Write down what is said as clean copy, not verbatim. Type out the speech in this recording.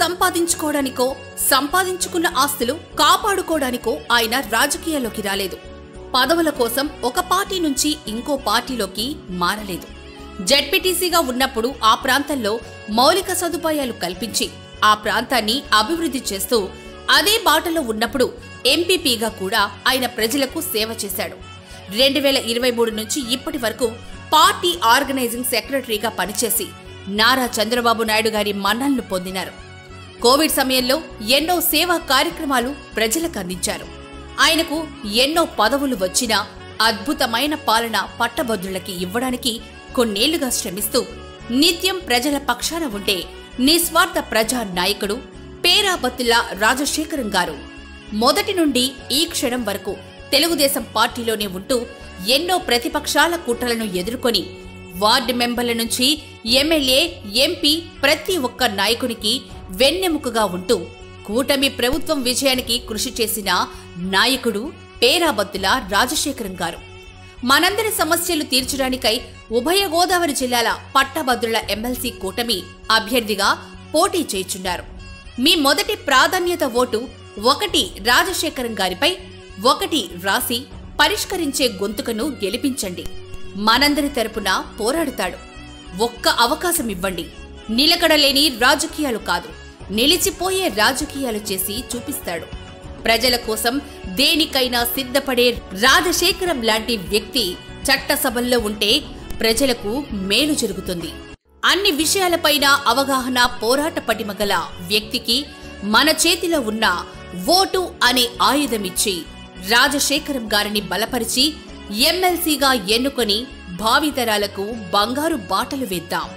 సంపాదించుకోవడానికో సంపాదించుకున్న ఆస్తులు కాపాడుకోవడానికో ఆయన రాజకీయాల్లోకి రాలేదు. పదవుల కోసం ఒక పార్టీ నుంచి ఇంకో పార్టీలోకి మారలేదు. జెడ్పీటీసీగా ఉన్నప్పుడు ఆ ప్రాంతంలో మౌలిక సదుపాయాలు కల్పించి ఆ ప్రాంతాన్ని అభివృద్ధి చేస్తూ అదే బాటలో ఉన్నప్పుడు ఎంపీపీగా కూడా ఆయన ప్రజలకు సేవ చేశాడు. 2023 నుంచి ఇప్పటి వరకు పార్టీ ఆర్గనైజింగ్ సెక్రటరీగా పనిచేసి నారా చంద్రబాబు నాయుడు గారి మన్ననలు పొందినారు. కోవిడ్ సమయంలో ఎన్నో సేవా కార్యక్రమాలు ప్రజలకు అందించారు. ఆయనకు ఎన్నో పదవులు వచ్చినా అద్భుతమైన పాలన పట్టభద్రులకి ఇవ్వడానికి కొన్నేళ్లుగా శ్రమిస్తూ నిత్యం ప్రజల పక్షాన ఉండే నిస్వార్థ ప్రజా నాయకుడు పేరాబత్తుల రాజశేఖరం గారు మొదటి నుండి ఈ క్షణం వరకు తెలుగుదేశం పార్టీలోనే ఉంటూ ఎన్నో ప్రతిపక్షాల కుట్రలను ఎదుర్కొని వార్డు మెంబర్ల నుంచి ఎమ్మెల్యే, ఎంపీ ప్రతి ఒక్క నాయకునికి వెన్నెముకగా ఉంటూ కూటమి ప్రభుత్వం విజయానికి కృషి చేసిన నాయకుడు పేరాబత్తుల రాజశేఖరం గారు మనందరి సమస్యలు తీర్చడానికై ఉభయ గోదావరి జిల్లాల పట్టభద్రుల ఎమ్మెల్సీ కూటమి అభ్యర్థిగా పోటీ చేయుచున్నారు. మీ మొదటి ప్రాధాన్యత ఓటు 1 రాజశేఖరం గారిపై 1 రాసి పరిష్కరించే గొంతుకను గెలిపించండి. మనందరి తరపున పోరాడుతాడు. ఒక్క అవకాశం ఇవ్వండి. నిలకడలేని రాజకీయాలు కాదు, నిలిచిపోయే రాజకీయాలు చేసి చూపిస్తాడు. ప్రజల కోసం దేనికైనా సిద్ధపడే రాజశేఖరం లాంటి వ్యక్తి చట్టసభల్లో ఉంటే ప్రజలకు మేలు జరుగుతుంది. అన్ని విషయాలపైన అవగాహన, పోరాట పటిమ గల వ్యక్తికి మన చేతిలో ఉన్న ఓటు అనే ఆయుధమిచ్చి రాజశేఖరం గారిని బలపరిచి ఎమ్మెల్సీగా ఎన్నుకొని భావితరాలకు బంగారు బాటలు వేద్దాం.